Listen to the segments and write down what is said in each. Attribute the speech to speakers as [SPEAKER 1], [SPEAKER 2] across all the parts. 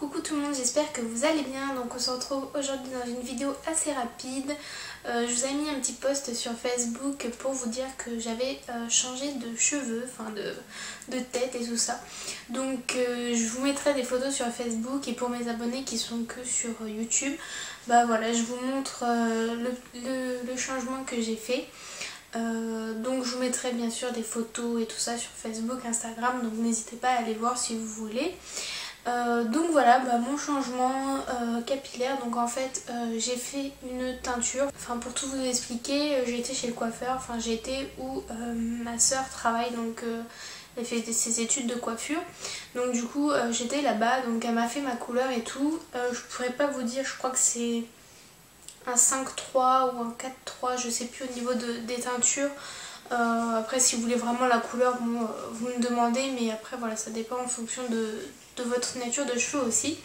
[SPEAKER 1] coucou tout le monde, j'espère que vous allez bien. Donc on se retrouve aujourd'hui dans une vidéo assez rapide. Je vous ai mis un petit post sur Facebook pour vous dire que j'avais changé de cheveux, enfin de tête et tout ça. Donc je vous mettrai des photos sur Facebook, et pour mes abonnés qui sont que sur YouTube, bah voilà, je vous montre le changement que j'ai fait. Donc je vous mettrai bien sûr des photos et tout ça sur Facebook, Instagram, donc n'hésitez pas à aller voir si vous voulez. Donc voilà, mon changement capillaire. Donc en fait j'ai fait une teinture. Enfin, pour tout vous expliquer, j'ai été chez le coiffeur, enfin j'ai été où ma soeur travaille, donc elle fait ses études de coiffure. Donc du coup j'étais là-bas, donc elle m'a fait ma couleur et tout. Je pourrais pas vous dire, je crois que c'est un 5-3 ou un 4-3, je sais plus au niveau des teintures. Après si vous voulez vraiment la couleur, bon, vous me demandez, mais après voilà, ça dépend en fonction de votre nature de cheveux aussi.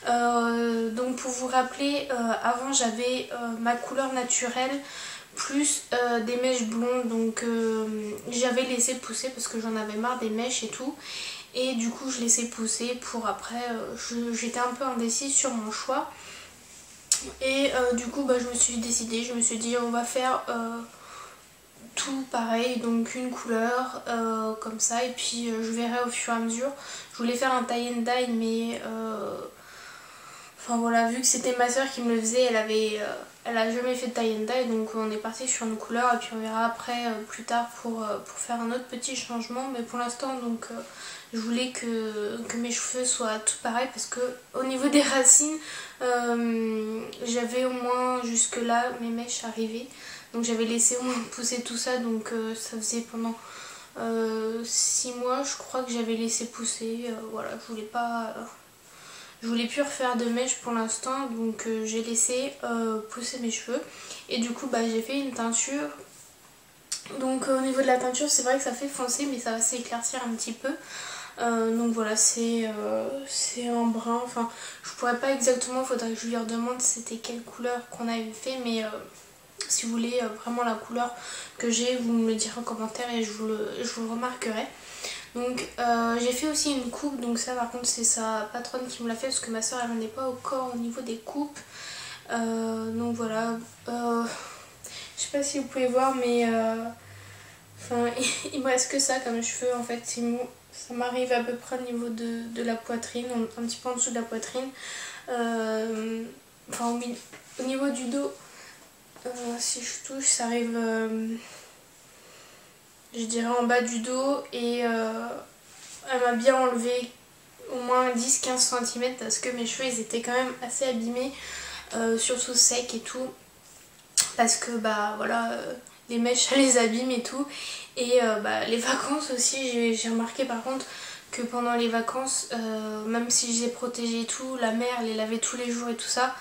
[SPEAKER 1] Donc pour vous rappeler, avant j'avais ma couleur naturelle plus des mèches blondes, donc j'avais laissé pousser parce que j'en avais marre des mèches et tout, et du coup je laissais pousser pour après, j'étais un peu indécise sur mon choix. Et du coup je me suis décidée, je me suis dit on va faire tout pareil, donc une couleur comme ça, et puis je verrai au fur et à mesure. Je voulais faire un tie and dye, mais enfin voilà, vu que c'était ma soeur qui me le faisait, elle a jamais fait de tie and dye, donc on est parti sur une couleur, et puis on verra après plus tard pour faire un autre petit changement. Mais pour l'instant donc je voulais que mes cheveux soient tout pareil, parce que au niveau des racines j'avais au moins jusque là mes mèches arrivées, donc j'avais laissé au moins pousser tout ça. Donc ça faisait pendant 6 mois je crois que j'avais laissé pousser. Voilà, je voulais plus refaire de mèches pour l'instant, donc j'ai laissé pousser mes cheveux. Et du coup j'ai fait une teinture. Donc au niveau de la teinture, c'est vrai que ça fait foncer, mais ça va s'éclaircir un petit peu. Donc voilà, c'est en brun. Enfin, je pourrais pas exactement, faudrait que je lui redemande c'était quelle couleur qu'on avait fait, mais si vous voulez vraiment la couleur que j'ai, vous me le direz en commentaire et je vous le remarquerai. Donc j'ai fait aussi une coupe, donc ça par contre c'est sa patronne qui me l'a fait, parce que ma soeur elle n'en est pas au corps au niveau des coupes. Donc voilà, je sais pas si vous pouvez voir, mais enfin il me reste que ça comme cheveux en fait. Ça m'arrive à peu près au niveau de la poitrine, un petit peu en dessous de la poitrine. Enfin au niveau du dos, si je touche, ça arrive je dirais en bas du dos, et elle m'a bien enlevé au moins 10-15 cm, parce que mes cheveux ils étaient quand même assez abîmés, surtout secs et tout, parce que voilà, les mèches ça les abîme et tout. Et les vacances aussi, j'ai remarqué par contre que pendant les vacances, même si j'ai protégé et tout, la mer les lavait tous les jours et tout ça,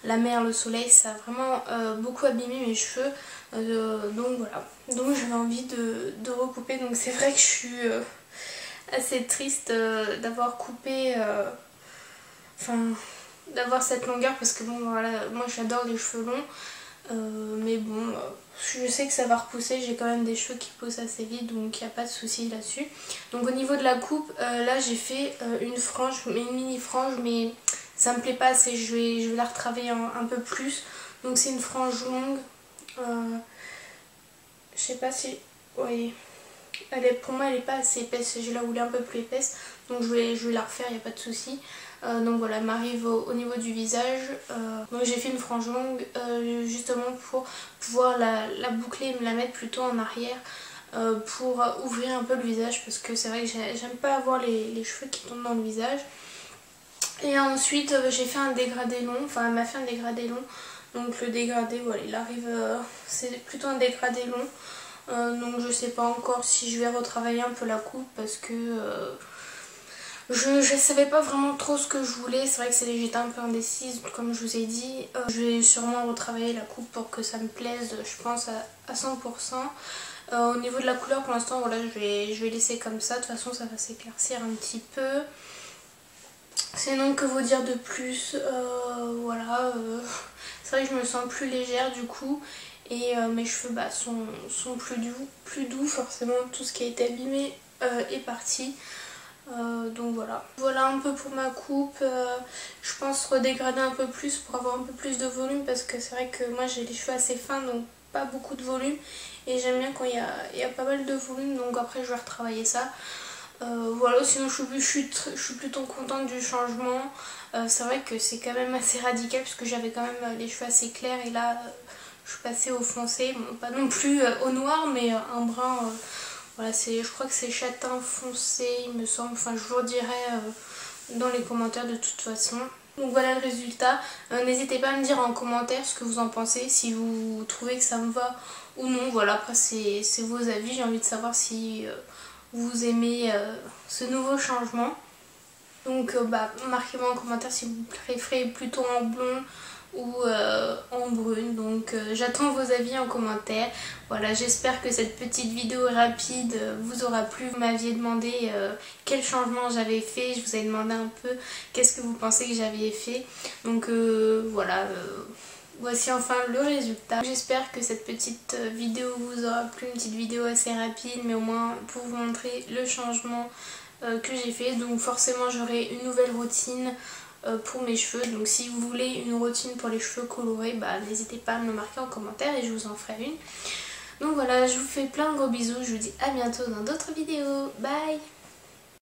[SPEAKER 1] la mer, le soleil, ça a vraiment beaucoup abîmé mes cheveux. Donc voilà, donc j'avais envie de recouper. Donc c'est vrai que je suis assez triste d'avoir coupé, enfin d'avoir cette longueur, parce que bon voilà, moi j'adore les cheveux longs. Mais bon, je sais que ça va repousser, j'ai quand même des cheveux qui poussent assez vite, donc il n'y a pas de souci là-dessus. Donc au niveau de la coupe, là j'ai fait une frange, mais une mini frange, mais ça me plaît pas assez, je vais la retravailler un peu plus. Donc c'est une frange longue, je sais pas si... Oui, pour moi elle est pas assez épaisse, je la voulais un peu plus épaisse, donc je vais la refaire, il n'y a pas de souci. Donc voilà, elle m'arrive au niveau du visage. Donc j'ai fait une frange longue justement pour pouvoir la boucler et me la mettre plutôt en arrière, pour ouvrir un peu le visage, parce que c'est vrai que j'aime pas avoir les cheveux qui tombent dans le visage. Et ensuite j'ai fait un dégradé long, enfin elle m'a fait un dégradé long. Donc le dégradé, voilà, il arrive, c'est plutôt un dégradé long. Donc je sais pas encore si je vais retravailler un peu la coupe, parce que je savais pas vraiment trop ce que je voulais. C'est vrai que j'étais un peu indécise comme je vous ai dit. Je vais sûrement retravailler la coupe pour que ça me plaise, je pense à 100%. Au niveau de la couleur, pour l'instant voilà, je vais laisser comme ça. De toute façon ça va s'éclaircir un petit peu. Sinon, que vous dire de plus, voilà, c'est vrai que je me sens plus légère du coup, et mes cheveux sont plus doux, forcément tout ce qui a été abîmé est parti. Donc voilà un peu pour ma coupe. Je pense redégrader un peu plus pour avoir un peu plus de volume, parce que c'est vrai que moi j'ai les cheveux assez fins, donc pas beaucoup de volume, et j'aime bien quand il y a pas mal de volume, donc après je vais retravailler ça. Voilà, sinon je suis plutôt contente du changement. C'est vrai que c'est quand même assez radical, parce que j'avais quand même les cheveux assez clairs, et là je suis passée au foncé, bon, pas non plus au noir, mais un brun. Voilà, je crois que c'est châtain foncé, il me semble. Enfin, je vous le dirai dans les commentaires de toute façon. Donc voilà le résultat. N'hésitez pas à me dire en commentaire ce que vous en pensez, si vous trouvez que ça me va ou non. Voilà, après c'est vos avis. J'ai envie de savoir si vous aimez ce nouveau changement. Donc marquez-moi en commentaire si vous préférez plutôt en blond ou en brune. Donc j'attends vos avis en commentaire. Voilà, j'espère que cette petite vidéo rapide vous aura plu. Vous m'aviez demandé quel changement j'avais fait. Je vous avais demandé un peu qu'est-ce que vous pensez que j'avais fait. Donc voilà, voici enfin le résultat. J'espère que cette petite vidéo vous aura plu. Une petite vidéo assez rapide, mais au moins pour vous montrer le changement que j'ai fait. Donc forcément j'aurai une nouvelle routine pour mes cheveux. Donc si vous voulez une routine pour les cheveux colorés, n'hésitez pas à me le marquer en commentaire et je vous en ferai une. Donc voilà, je vous fais plein de gros bisous. Je vous dis à bientôt dans d'autres vidéos. Bye!